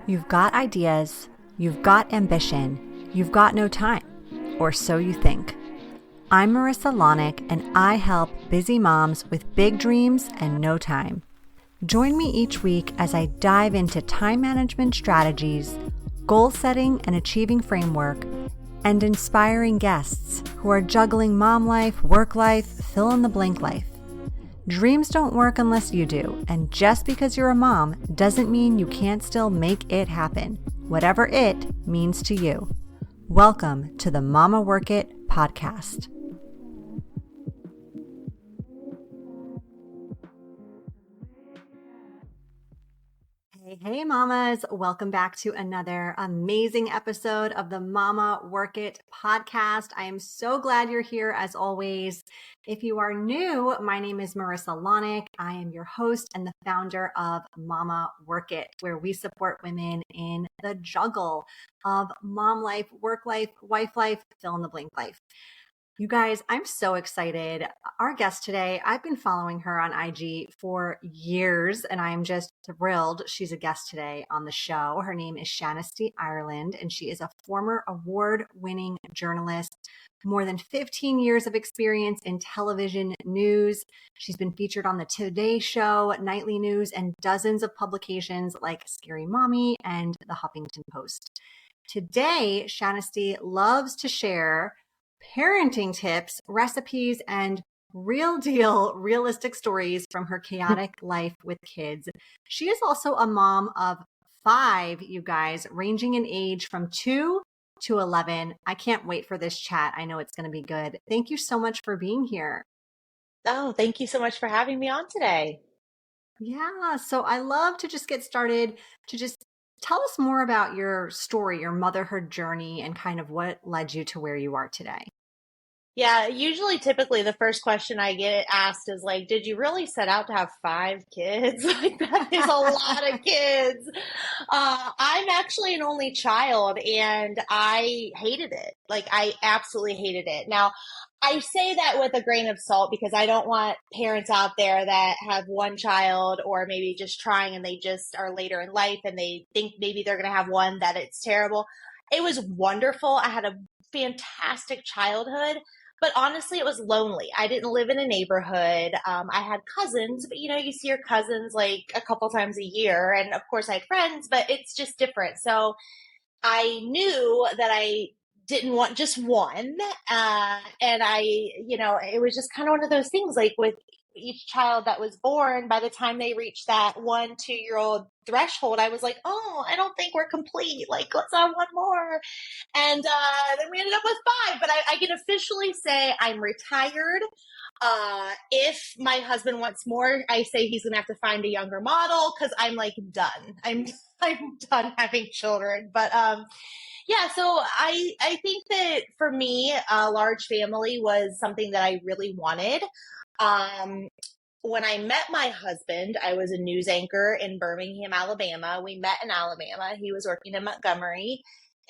You've got ideas, you've got ambition, you've got no time, or so you think. I'm Marissa Lonick, and I help busy moms with big dreams and no time. Join me each week as I dive into time management strategies, goal setting and achieving framework, and inspiring guests who are juggling mom life, work life, fill in the blank life. Dreams don't work unless you do, and just because you're a mom doesn't mean you can't still make it happen, whatever it means to you. Welcome to the Mama Work It podcast. Hey mamas, welcome back to another amazing episode of the Mama Work It podcast. I am so glad you're here as always. If you are new, my name is Marissa Lonick. I am your host and the founder of Mama Work It, where we support women in the juggle of mom life, work life, wife life, fill in the blank life. You guys, I'm so excited. Our guest today, I've been following her on IG for years, and I'm just thrilled she's a guest today on the show. Her name is Shanisty Ireland, and she is a former award-winning journalist, more than 15 years of experience in television news. She's been featured on the Today Show, Nightly News, and dozens of publications like Scary Mommy and the Huffington Post. Today, Shanisty loves to share parenting tips, recipes, and real deal realistic stories from her chaotic life with kids. She is also a mom of 5, you guys, ranging in age from 2 to 11. I can't wait for this chat. I know it's going to be good. Thank you so much for being here. Oh, thank you so much for having me on today. Yeah, so I love to just get started to just tell us more about your story, your motherhood journey, and kind of what led you to where you are today. Yeah, typically the first question I get asked is like, did you really set out to have 5 kids? Like that is a lot of kids. I'm actually an only child and I hated it. Like I absolutely hated it. Now, I say that with a grain of salt because I don't want parents out there that have one child or maybe just trying and they just are later in life and they think maybe they're going to have one that it's terrible. It was wonderful. I had a fantastic childhood. But honestly, it was lonely. I didn't live in a neighborhood. I had cousins, but you see your cousins like a couple times a year. And of course, I had friends, but it's just different. So I knew that I didn't want just one. And it was just kind of one of those things like with each child that was born, by the time they reached that 1-2 year old threshold, I was like, oh, I don't think we're complete. Like, let's have one more. And then we ended up with 5. But I can officially say I'm retired. If my husband wants more, I say he's gonna have to find a younger model because I'm like done. I'm done having children. But yeah, so I think that for me, a large family was something that I really wanted. When I met my husband, I was a news anchor in Birmingham, Alabama. We met in Alabama. He was working in Montgomery.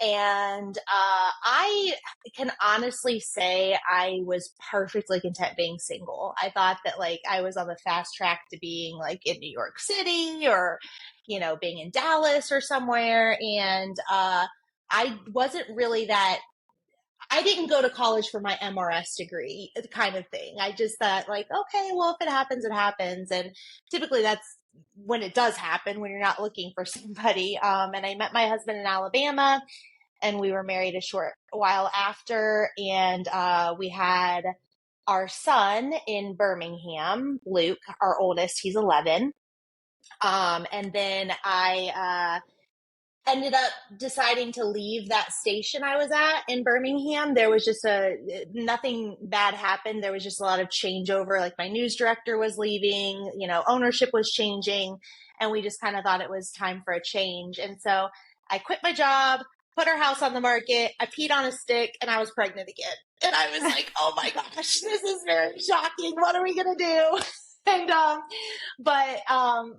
And I can honestly say I was perfectly content being single. I thought that like I was on the fast track to being like in New York City or, being in Dallas or somewhere. And I wasn't really that I didn't go to college for my MRS degree kind of thing. I just thought like, okay, well, if it happens, it happens. And typically that's when it does happen, when you're not looking for somebody. And I met my husband in Alabama and we were married a short while after. And we had our son in Birmingham, Luke, our oldest, he's 11. And then I ended up deciding to leave that station I was at in Birmingham. There was just nothing bad happened. There was just a lot of changeover. Like my news director was leaving, ownership was changing, and we just kind of thought it was time for a change. And so I quit my job, put our house on the market. I peed on a stick and I was pregnant again. And I was like, oh my gosh, this is very shocking. What are we going to do? And,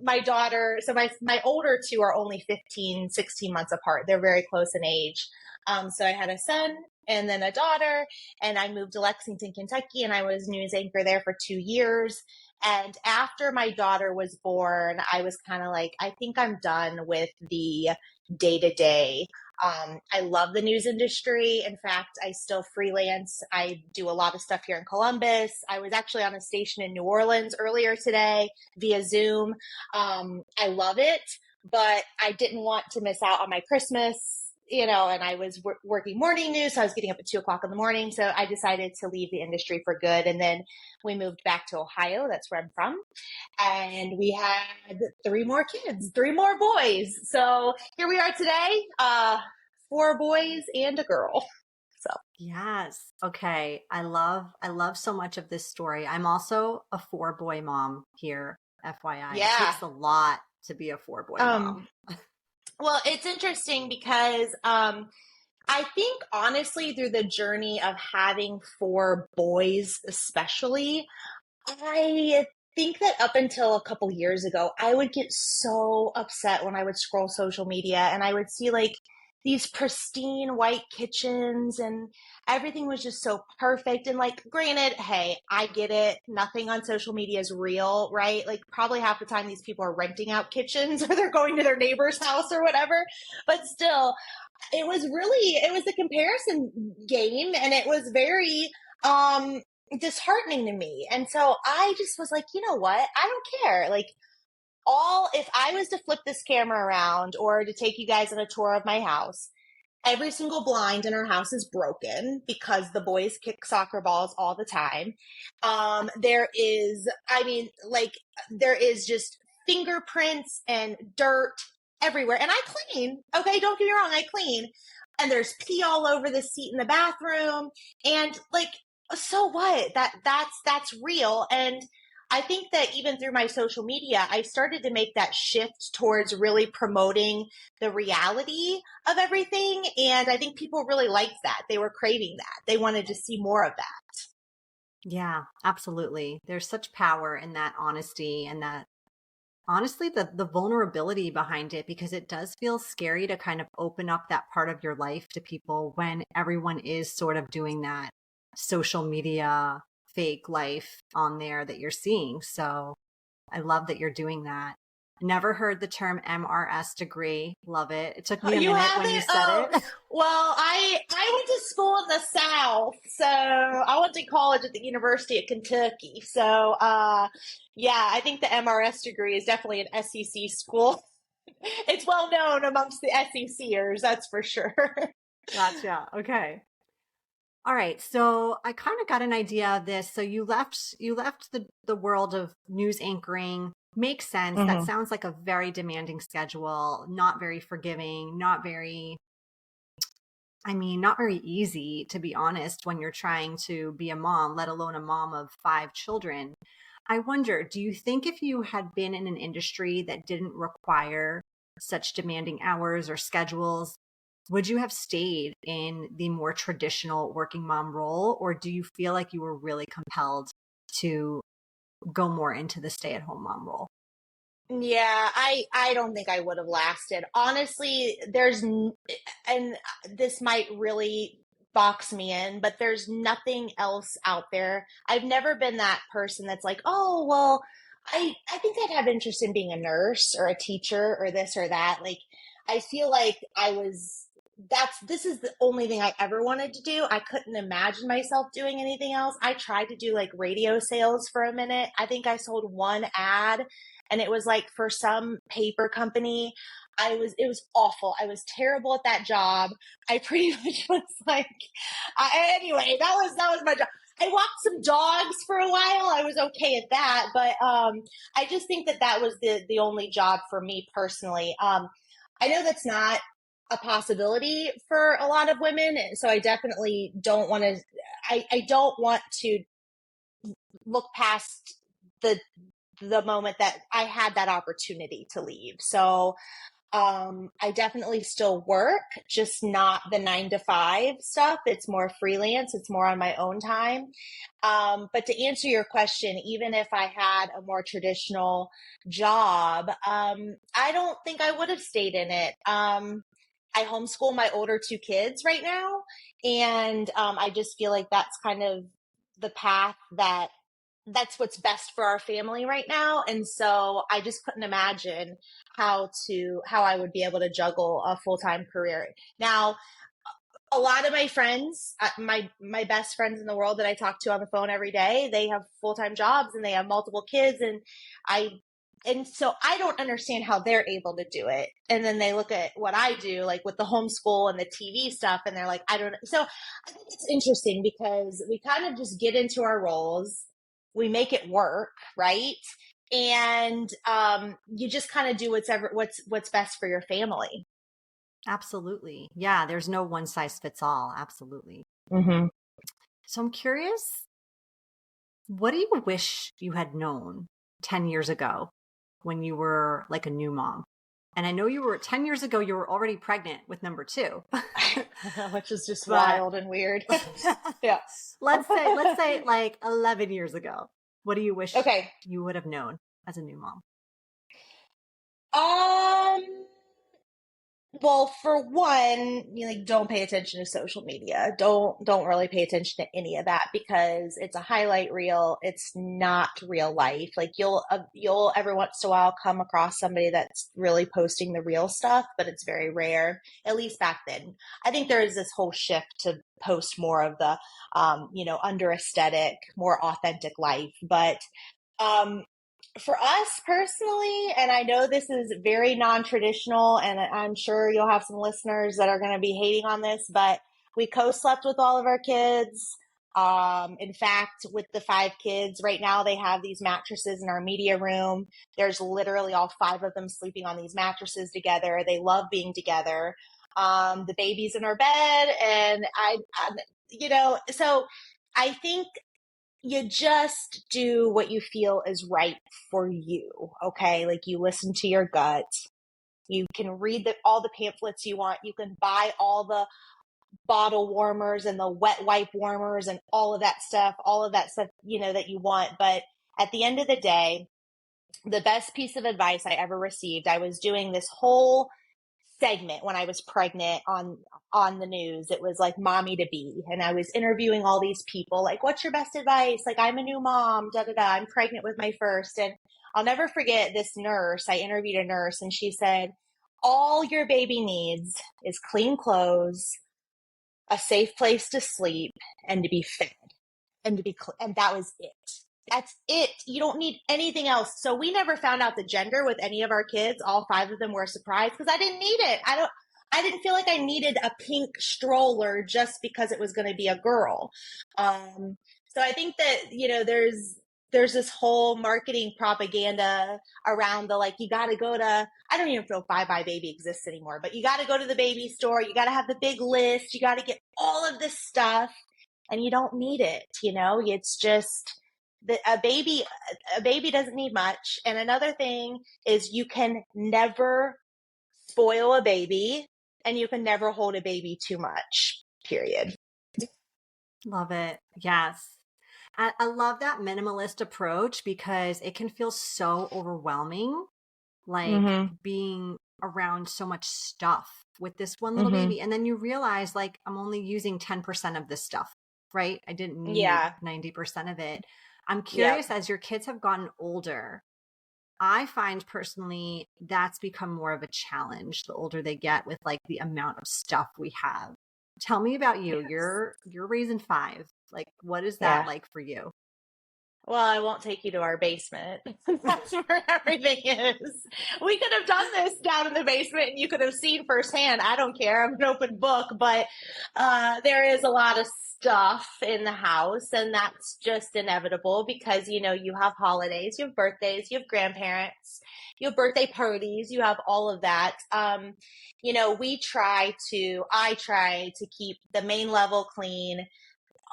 my daughter, so my older 2 are only 15, 16 months apart. They're very close in age. So I had a son and then a daughter, and I moved to Lexington, Kentucky, and I was news anchor there for 2 years. And after my daughter was born, I was kind of like, I think I'm done with the day to day. I love the news industry. In fact, I still freelance. I do a lot of stuff here in Columbus. I was actually on a station in New Orleans earlier today via Zoom. I love it, but I didn't want to miss out on my Christmas, and I was working morning news. So I was getting up at 2 o'clock in the morning. So I decided to leave the industry for good. And then we moved back to Ohio. That's where I'm from, and we had three more kids, three more boys. So here we are today, four boys and a girl. So Yes. Okay. I love so much of this story. I'm also a four-boy mom here, FYI. It yeah. takes a lot to be a four-boy Um, mom. well, it's interesting because I think honestly, through the journey of having four boys, especially, I think that up until a couple years ago, I would get so upset when I would scroll social media and I would see like these pristine white kitchens and everything was just so perfect. And like, granted, hey, I get it. Nothing on social media is real, right? Like, probably half the time these people are renting out kitchens or they're going to their neighbor's house or whatever. But still, it was a comparison game and it was very, disheartening to me. And so I just was like, you know what? I don't care. Like, if I was to flip this camera around or to take you guys on a tour of my house, every single blind in our house is broken because the boys kick soccer balls all the time. There is, I mean, like, there is just fingerprints and dirt everywhere. And I clean. Okay, don't get me wrong, I clean. And there's pee all over the seat in the bathroom. And like, so what? That's real. And I think that even through my social media, I started to make that shift towards really promoting the reality of everything. And I think people really liked that. They were craving that. They wanted to see more of that. Yeah, absolutely. There's such power in that honesty and that honestly the vulnerability behind it because it does feel scary to kind of open up that part of your life to people when everyone is sort of doing that social media fake life on there that you're seeing. So I love that you're doing that. Never heard the term MRS degree. Love it. It took Oh, me a you minute when you haven't? said Oh, it. well, I went to school in the South, so I went to college at the University of Kentucky. So, yeah, I think the MRS degree is definitely an SEC school. It's well known amongst the SECers, that's for sure. Gotcha. Okay. All right. So I kind of got an idea of this. So you left the world of news anchoring. Makes sense. That hmm sounds like a very demanding schedule, not very forgiving, not very easy to be honest when you're trying to be a mom, let alone a mom of five children. I wonder, do you think if you had been in an industry that didn't require such demanding hours or schedules, would you have stayed in the more traditional working mom role, or do you feel like you were really compelled to go more into the stay-at-home mom role? Yeah, I don't think I would have lasted. Honestly, and this might really box me in, but there's nothing else out there. I've never been that person that's like, "Oh, well, I think I'd have interest in being a nurse or a teacher or this or that." Like, I feel like this is the only thing I ever wanted to do. I couldn't imagine myself doing anything else. I tried to do like radio sales for a minute. I think I sold one ad and it was like for some paper company. It was awful. I was terrible at that job. I pretty much was like, anyway, that was my job. I walked some dogs for a while. I was okay at that, but I just think that was the only job for me personally. I know that's not a possibility for a lot of women, so I definitely don't want to. I don't want to look past the the moment that I had that opportunity to leave. So I definitely still work, just not the 9 to 5 stuff. It's more freelance. It's more on my own time. But to answer your question, even if I had a more traditional job, I don't think I would have stayed in it. I homeschool my older two kids right now, and I just feel like that's kind of the path that that's what's best for our family right now. And so I just couldn't imagine how I would be able to juggle a full-time career. Now, a lot of my friends, my best friends in the world that I talk to on the phone every day, they have full-time jobs and they have multiple kids, I and so I don't understand how they're able to do it. And then they look at what I do, like with the homeschool and the TV stuff, and they're like, I don't know. So I think it's interesting because we kind of just get into our roles, we make it work, right? And you just kind of do what's best for your family. Absolutely. Yeah, there's no one size fits all. Absolutely. Mm-hmm. So I'm curious, what do you wish you had known 10 years ago when you were like a new mom? And I know you were 10 years ago, you were already pregnant with number two. Which is just But wild and weird. Yeah. let's say like 11 years ago. What do you wish Okay. you would have known as a new mom? Um, well, for one, you like don't pay attention to social media. Don't really pay attention to any of that because it's a highlight reel. It's not real life. Like you'll every once in a while come across somebody that's really posting the real stuff, but it's very rare. At least back then. I think there is this whole shift to post more of the under aesthetic, more authentic life, but um for us personally, and I know this is very non-traditional, and I'm sure you'll have some listeners that are going to be hating on this, but we co-slept with all of our kids. In fact, with the five kids right now, they have these mattresses in our media room. There's literally all five of them sleeping on these mattresses together. They love being together. The baby's in our bed, and so I think you just do what you feel is right for you. Okay. Like you listen to your gut. You can read all the pamphlets you want. You can buy all the bottle warmers and the wet wipe warmers and all of that stuff, that you want. But at the end of the day, the best piece of advice I ever received, I was doing this whole segment when I was pregnant on the news. It was like mommy to be, and I was interviewing all these people like, what's your best advice? Like, I'm a new mom, da da da, I'm pregnant with my first. And I'll never forget this nurse. I interviewed a nurse and she said, all your baby needs is clean clothes, a safe place to sleep, and to be fed, and that was it. That's it. You don't need anything else. So we never found out the gender with any of our kids. All five of them were surprised because I didn't need it. I didn't feel like I needed a pink stroller just because it was going to be a girl. So I think that, there's this whole marketing propaganda around the, like, you got to go to, I don't even know if Bye Bye Baby exists anymore, but you got to go to the baby store. You got to have the big list. You got to get all of this stuff, and you don't need it. It's just a baby doesn't need much. And another thing is you can never spoil a baby, and you can never hold a baby too much, period. Love it. Yes. I love that minimalist approach because it can feel so overwhelming, like Mm-hmm. being around so much stuff with this one little Mm-hmm. baby. And then you realize, like, I'm only using 10% of this stuff, right? I didn't need Yeah. 90% of it. I'm Yep. curious, as your kids have gotten older, I find personally that's become more of a challenge the older they get with like the amount of stuff we have. Tell me about you. Yes. You're raising five. Like, what is that Yeah. like for you? Well, I won't take you to our basement. That's where everything is. We could have done this down in the basement and you could have seen firsthand. I don't care. I'm an open book, but there is a lot of stuff in the house, and that's just inevitable because, you have holidays, you have birthdays, you have grandparents, you have birthday parties, you have all of that. I try to keep the main level clean,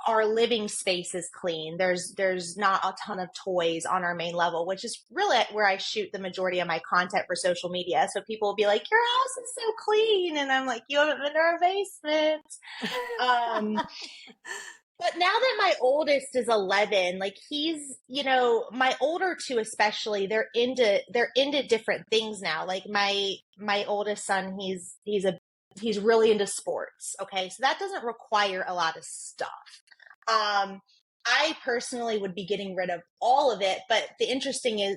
our living space is clean. There's not a ton of toys on our main level, which is really where I shoot the majority of my content for social media. So people will be like, "Your house is so clean," and I'm like, "You haven't been to our basement." Um, but now that my oldest is 11, like my older two especially, they're into different things now. Like my oldest son, he's really into sports. Okay, so that doesn't require a lot of stuff. Um, I personally would be getting rid of all of it. But the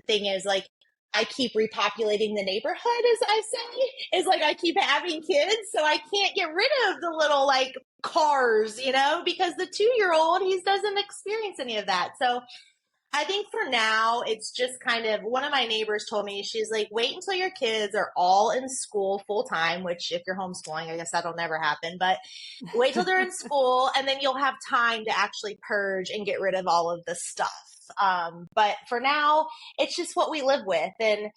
thing is, like, I keep repopulating the neighborhood, as I say, is like I keep having kids, so I can't get rid of the little like cars, because the 2-year old, he doesn't experience any of that. So I think for now, it's just kind of one of my neighbors told me, she's like, wait until your kids are all in school full time, which if you're homeschooling, I guess that'll never happen. But wait till they're in school and then you'll have time to actually purge and get rid of all of the stuff. But for now, it's just what we live with. And,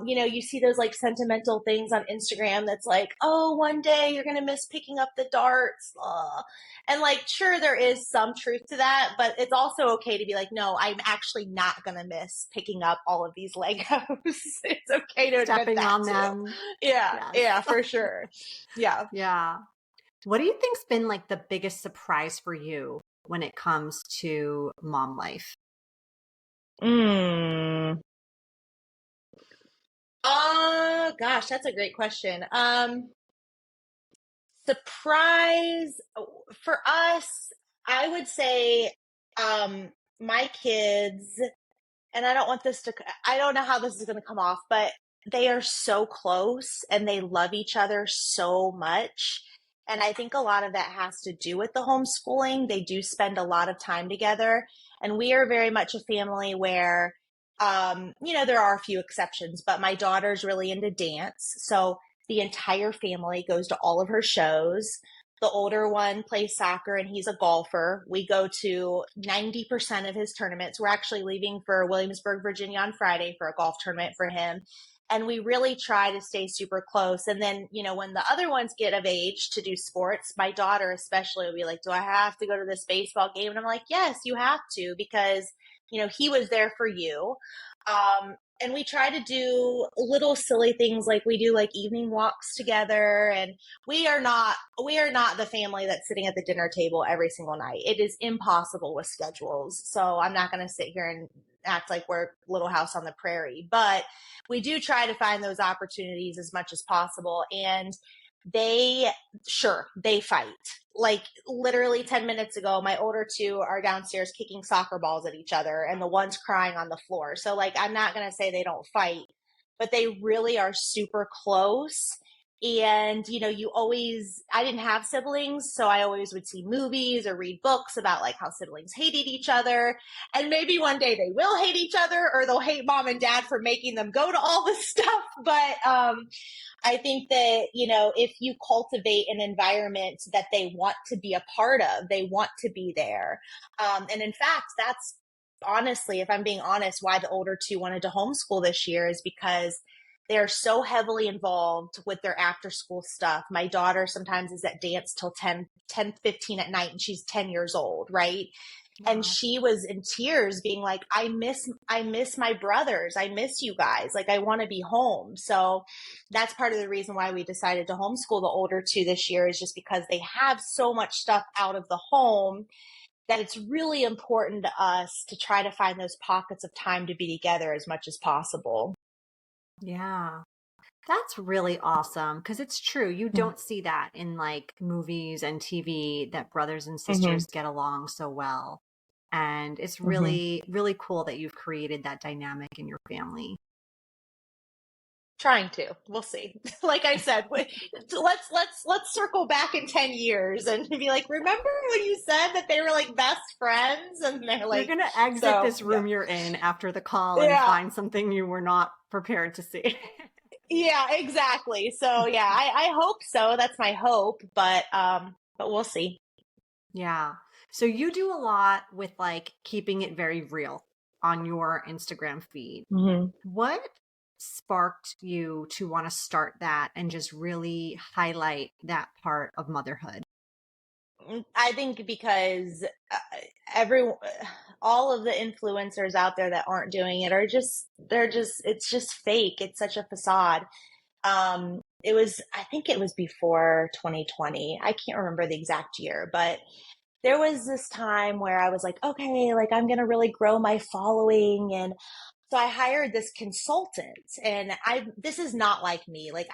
you see those like sentimental things on Instagram that's like, oh, one day you're going to miss picking up the darts. Ugh. And like, sure, there is some truth to that, but it's also okay to be like, no, I'm actually not going to miss picking up all of these Legos. It's okay to admit Stepping that on too. them. Yeah, Yes. yeah, for sure. Yeah. Yeah. What do you think's been like the biggest surprise for you when it comes to mom life? Mm. Oh, gosh, that's a great question. Surprise for us, I would say, my kids, and I don't know how this is going to come off, but they are so close and they love each other so much. And I think a lot of that has to do with the homeschooling. They do spend a lot of time together. And we are very much a family where, there are a few exceptions, but my daughter's really into dance. So the entire family goes to all of her shows. The older one plays soccer and he's a golfer. We go to 90% of his tournaments. We're actually leaving for Williamsburg, Virginia on Friday for a golf tournament for him. And we really try to stay super close. And then, when the other ones get of age to do sports, my daughter especially will be like, do I have to go to this baseball game? And I'm like, yes, you have to, because, he was there for you. And we try to do little silly things, like we do like evening walks together, and we are not the family that's sitting at the dinner table every single night. It is impossible with schedules. So I'm not going to sit here and act like we're Little House on the Prairie, but we do try to find those opportunities as much as possible. And they, sure, they fight. Like literally 10 minutes ago, my older two are downstairs kicking soccer balls at each other and the one's crying on the floor. So like, I'm not going to say they don't fight, but they really are super close. And, I didn't have siblings, so I always would see movies or read books about like how siblings hated each other. And maybe one day they will hate each other or they'll hate mom and dad for making them go to all this stuff. But, I think that, if you cultivate an environment that they want to be a part of, they want to be there. And in fact, that's honestly, if I'm being honest, why the older two wanted to homeschool this year, is because they're so heavily involved with their after school stuff. My daughter sometimes is at dance till 10:15 at night, and she's 10 years old, right? And Wow. she was in tears being like, I miss my brothers, I miss you guys, like I want to be home. So that's part of the reason why we decided to homeschool the older two this year, is just because they have so much stuff out of the home that it's really important to us to try to find those pockets of time to be together as much as possible. Yeah. That's really awesome because it's true. You don't see that in like movies and TV, that brothers and Mm-hmm. sisters get along so well. And it's Mm-hmm. really, really cool that you've created that dynamic in your family. Trying to. We'll see. Like I said, let's circle back in 10 years and be like, remember when you said that they were like best friends? And they're You're like, going to exit so this yeah. room you're in after the call and Yeah. find something you were not prepared to see. Yeah, exactly. So yeah, I hope so. That's my hope, but we'll see. Yeah. So you do a lot with like keeping it very real on your Instagram feed. Hmm. What sparked you to want to start that and just really highlight that part of motherhood? I think because every all of the influencers out there that aren't doing it it's just fake. It's such a facade. I think it was before 2020. I can't remember the exact year, but there was this time where I was like, okay, like I'm going to really grow my following and So I hired this consultant, and this is not like me. Like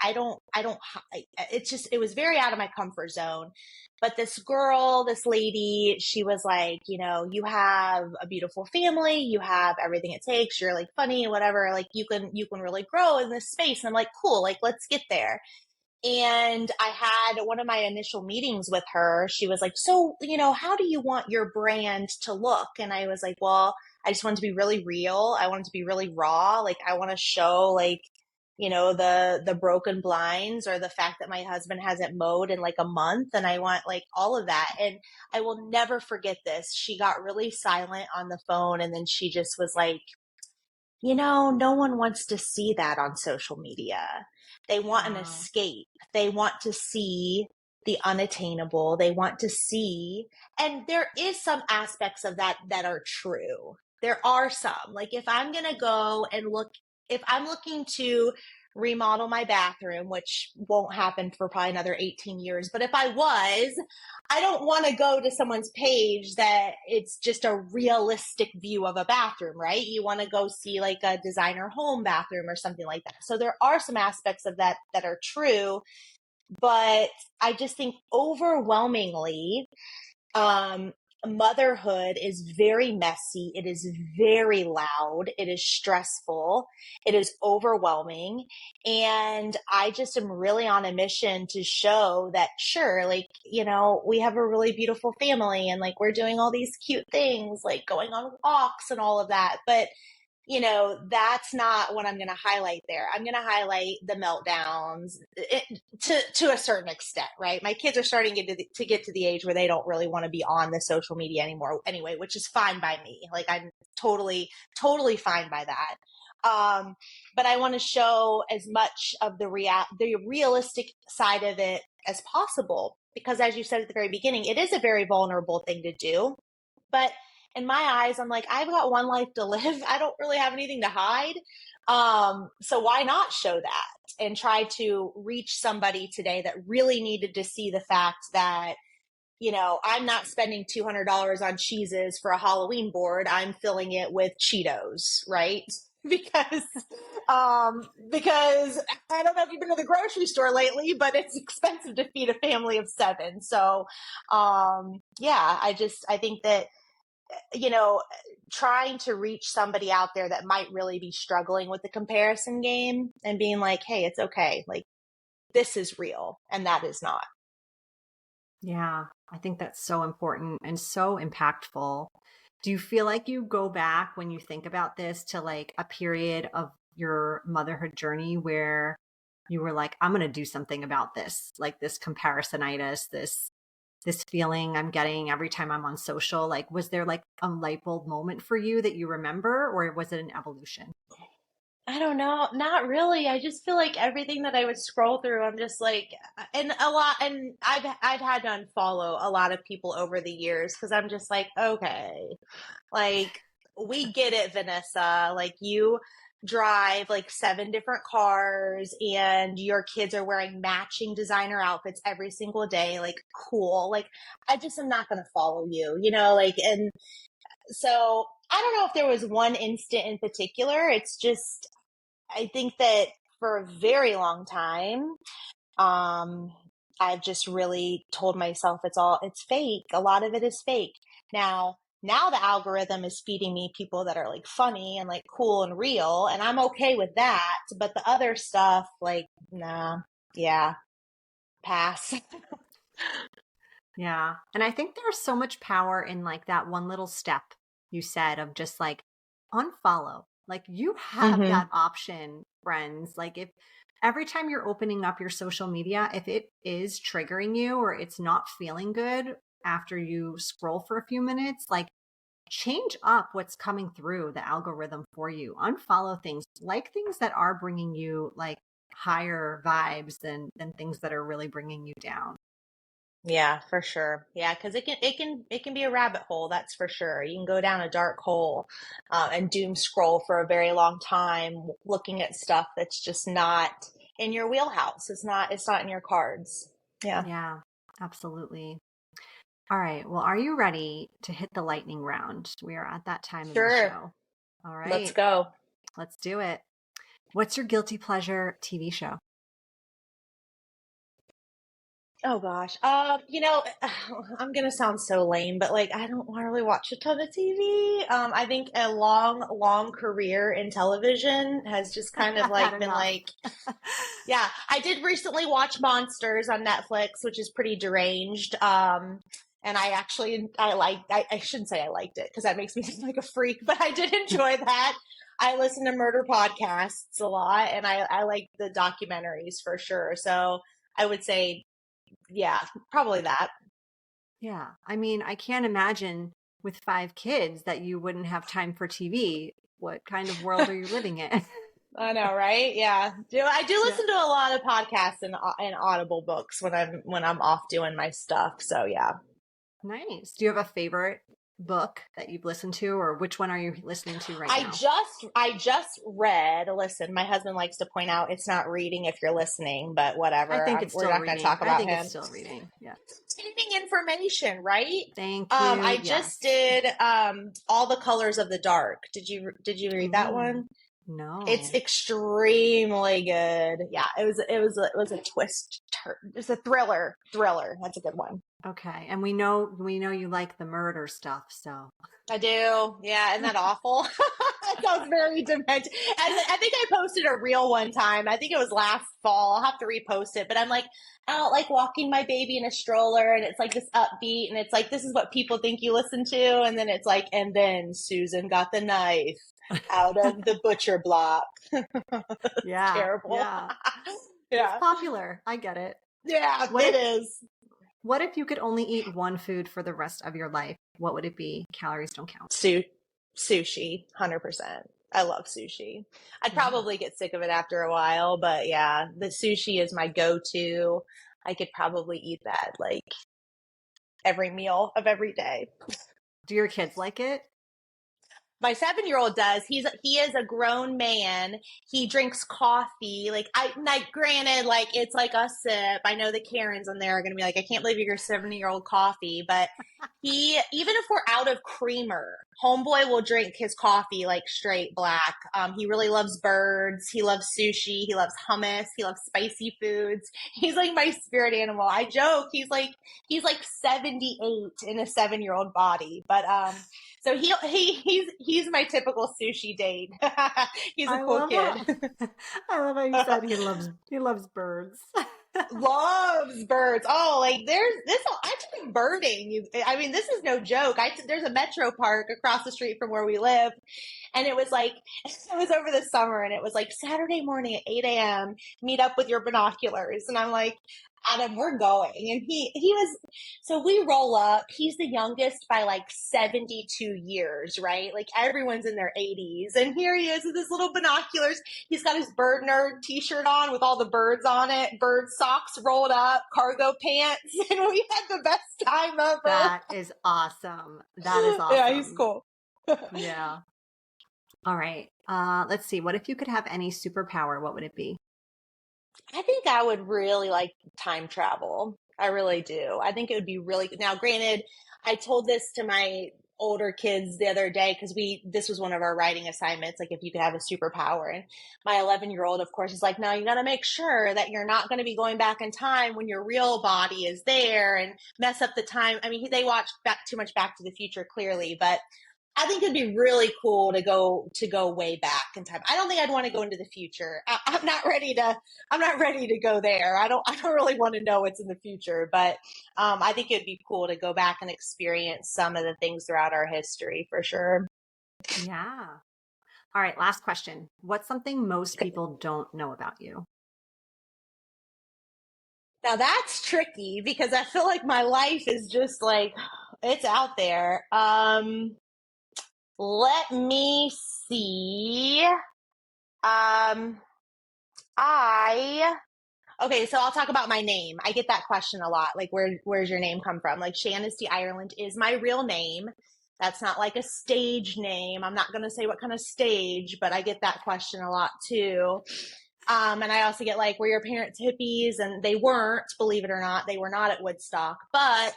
it's just, it was very out of my comfort zone. But this girl, this lady, she was like, you have a beautiful family, you have everything it takes, you're like funny, whatever, like you can really grow in this space. And I'm like, cool, like let's get there. And I had one of my initial meetings with her. She was like, so, how do you want your brand to look? And I was like, well, I just want it to be really real. I want it to be really raw. Like, I want to show, like, the broken blinds, or the fact that my husband hasn't mowed in like a month. And I want like all of that. And I will never forget this. She got really silent on the phone, and then she just was like, no one wants to see that on social media. They want an Wow. escape. They want to see the unattainable. They want to see, and there is some aspects of that that are true. There are some. Like, if I'm going to go and look, if I'm looking to remodel my bathroom, which won't happen for probably another 18 years, but if I was, I don't want to go to someone's page that it's just a realistic view of a bathroom, right? You want to go see like a designer home bathroom or something like that. So there are some aspects of that that are true, but I just think overwhelmingly, um, motherhood is very messy. It is very loud. It is stressful. It is overwhelming. And I just am really on a mission to show that, sure, like, we have a really beautiful family, and like we're doing all these cute things, like going on walks and all of that. But that's not what I'm going to highlight there. I'm going to highlight the meltdowns, to a certain extent, right? My kids are starting to get to the age where they don't really want to be on the social media anymore anyway, which is fine by me. Like, I'm totally, totally fine by that. But I want to show as much of the realistic side of it as possible, because as you said at the very beginning, it is a very vulnerable thing to do. But in my eyes, I'm like, I've got one life to live. I don't really have anything to hide. So why not show that and try to reach somebody today that really needed to see the fact that, I'm not spending $200 on cheeses for a Halloween board. I'm filling it with Cheetos, right? Because, because I don't know if you've been to the grocery store lately, but it's expensive to feed a family of 7. So, yeah, I think that, you know, trying to reach somebody out there that might really be struggling with the comparison game, and being like, hey, it's okay. Like, this is real and that is not. Yeah, I think that's so important and so impactful. Do you feel like you go back when you think about this to like a period of your motherhood journey where you were like, I'm going to do something about this, like this comparisonitis, this feeling I'm getting every time I'm on social? Like, was there like a light bulb moment for you that you remember, or was it an evolution? I don't know, not really. I just feel like everything that I would scroll through, I'm just like, and a lot, and I've had to unfollow a lot of people over the years, because I'm just like, okay, like, we get it, Vanessa. Like, you drive like 7 different cars, and your kids are wearing matching designer outfits every single day. Like, cool. Like, I just am not going to follow you, like, and so I don't know if there was one instant in particular. It's just, I think that for a very long time, um, I've just really told myself it's fake. A lot of it is fake. Now the algorithm is feeding me people that are like funny and like cool and real, and I'm okay with that. But the other stuff, like, nah, yeah, pass. Yeah. And I think there's so much power in like that one little step you said of just like unfollow. Like you have Hmm. that option, friends. Like if every time you're opening up your social media, if it is triggering you or it's not feeling good after you scroll for a few minutes, like change up what's coming through the algorithm for you. Unfollow things, like things that are bringing you like higher vibes than things that are really bringing you down. Yeah, for sure. Yeah, because it can be a rabbit hole. That's for sure. You can go down a dark hole, and doom scroll for a very long time, looking at stuff that's just not in your wheelhouse. It's not in your cards. Yeah. Yeah, absolutely. All right. Well, are you ready to hit the lightning round? We are at that time of the Sure. show. All Let's right. go. Let's do it. What's your guilty pleasure TV show? Oh gosh. I'm gonna sound so lame, but like I don't really watch a ton of TV. I think a long career in television has just kind of I've had like been enough. like, yeah. I did recently watch Monsters on Netflix, which is pretty deranged. And I shouldn't say I liked it because that makes me seem like a freak, but I did enjoy that. I listen to murder podcasts a lot, and I like the documentaries for sure. So I would say yeah, probably that. Yeah. I mean, I can't imagine with 5 kids that you wouldn't have time for TV. What kind of world are you living in? I know, right? Yeah. I do Yeah. listen to a lot of podcasts and Audible books when I'm off doing my stuff. So yeah. Nice. Do you have a favorite book that you've listened to, or which one are you listening to right now? I just read. Listen, my husband likes to point out it's not reading if you're listening, but I whatever. think it's We're still not going to reading. talk I about think it's him. still reading. Yeah. Gaining information, right? Thank you. I just Yes. did All the Colors of the Dark. Did you read that Ooh, one? It's no. extremely good. Yeah, it was a twist turn. It's a thriller. Thriller. That's a good one. Okay. And we know you like the murder stuff, so I do. Yeah, isn't that awful? That sounds very demented. I think I posted a reel one time. I think it was last fall. I'll have to repost it. But I'm like, I don't like walking my baby in a stroller, and it's like this upbeat, and it's like this is what people think you listen to, and then it's like, and then Susan got the knife out of the butcher block. yeah, Terrible. yeah. It's Yeah. popular. I get it. Yeah, What it if is. what if you could only eat one food for the rest of your life? What would it be? Calories don't count. Su- Sushi, 100%. I love sushi. I'd Yeah. probably get sick of it after a while, but yeah, the sushi is my go-to. I could probably eat that like every meal of every day. Do your kids like it? My 7-year-old does. He is a grown man. He drinks coffee. Like granted, like it's like a sip. I know the Karens in there are gonna be like, I can't believe you're 7-year-old coffee, but he even if we're out of creamer, homeboy will drink his coffee like straight black. He really loves birds. He loves sushi. He loves hummus. He loves spicy foods. He's like my spirit animal. I joke. He's like 78 in a 7-year-old body, but so he's my typical sushi date. He's a I cool love kid. how I love how you said he loves birds. Loves birds. Oh, like there's this. I took birding. I mean, this is no joke. There's a metro park across the street from where we live, and it was like it was over the summer, and it was like Saturday morning at 8 a.m. Meet up with your binoculars, and I'm like, Adam, we're going, and he was. So we roll up. He's the youngest by like 72 years, right? Like everyone's in their 80s, and here he is with his little binoculars. He's got his bird nerd t-shirt on with all the birds on it, bird socks rolled up, cargo pants, and we had the best time ever. That is awesome. That is Yeah, he's awesome. cool. Yeah. All right. Let's see. What if you could have any superpower? What would it be? I think I would really like time travel. I really do. I think it would be really good. Now, granted, I told this to my older kids the other day because this was one of our writing assignments, like if you could have a superpower. And my 11-year-old, of course, is like, no, you got to make sure that you're not going to be going back in time when your real body is there and mess up the time. I mean, they watch back too much Back to the Future, clearly, but I think it'd be really cool to go way back in time. I don't think I'd want to go into the future. I'm not ready to. I'm not ready to go there. I don't really want to know what's in the future, but I think it'd be cool to go back and experience some of the things throughout our history for sure. Yeah. All right. Last question. What's something most people don't know about you? Now that's tricky because I feel like my life is just like it's out there. Let me see. Um, I Okay, so I'll talk about my name. I get that question a lot. Like, where's your name come from? Like, Shanisty Ireland is my real name. That's not like a stage name. I'm not going to say what kind of stage, but I get that question a lot too. And I also get like, were your parents hippies? And they weren't, believe it or not. They were not at Woodstock. But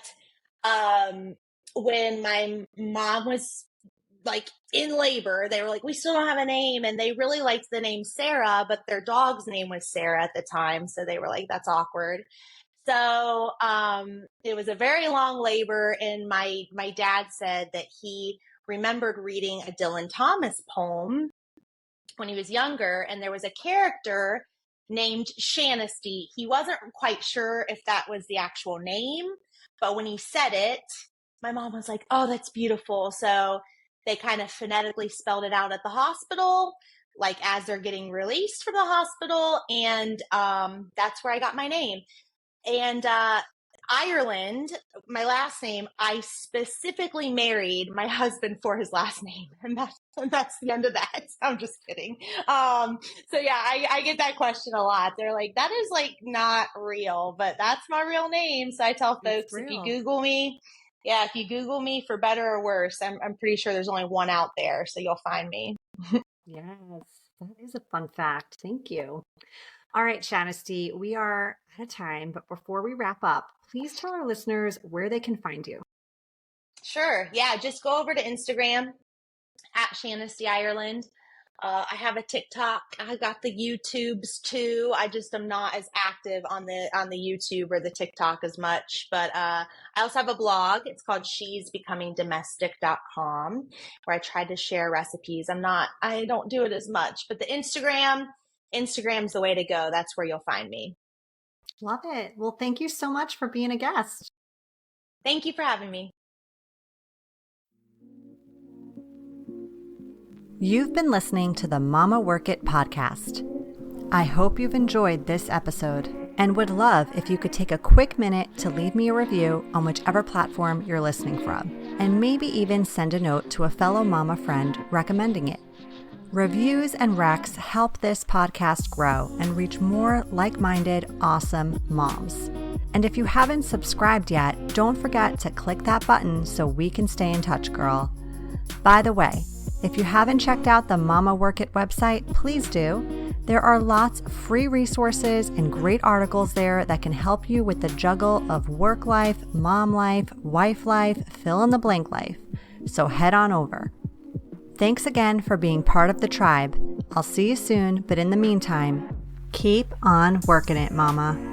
when my mom was like in labor. They were like, we still don't have a name. And they really liked the name Sarah, but their dog's name was Sarah at the time. So they were like, that's awkward. So it was a very long labor. And my dad said that he remembered reading a Dylan Thomas poem when he was younger, and there was a character named Shanisty. He wasn't quite sure if that was the actual name, but when he said it, my mom was like, oh, that's beautiful. So they kind of phonetically spelled it out at the hospital, like as they're getting released from the hospital. And that's where I got my name. And Ireland, my last name, I specifically married my husband for his last name. And that's the end of that. I'm just kidding. So yeah, I get that question a lot. They're like, that is like not real, but that's my real name. So I tell It's folks, if you real. Google me, yeah, if you Google me for better or worse, I'm pretty sure there's only one out there. So you'll find me. Yes, that is a fun fact. Thank you. All right, Shanisty, we are out of time, but before we wrap up, please tell our listeners where they can find you. Sure. Yeah. Just go over to Instagram at Shanisty Ireland. I have a TikTok. I got the YouTubes too. I just am not as active on the YouTube or the TikTok as much. But I also have a blog. It's called she'sbecomingdomestic.com, where I try to share recipes. I don't do it as much, but the Instagram's the way to go. That's where you'll find me. Love it. Well, thank you so much for being a guest. Thank you for having me. You've been listening to the Mama Work It podcast. I hope you've enjoyed this episode and would love if you could take a quick minute to leave me a review on whichever platform you're listening from, and maybe even send a note to a fellow mama friend recommending it. Reviews and recs help this podcast grow and reach more like-minded, awesome moms. And if you haven't subscribed yet, don't forget to click that button so we can stay in touch, girl. By the way, if you haven't checked out the Mama Work It website, please do. There are lots of free resources and great articles there that can help you with the juggle of work life, mom life, wife life, fill in the blank life. So head on over. Thanks again for being part of the tribe. I'll see you soon, but in the meantime, keep on working it, mama.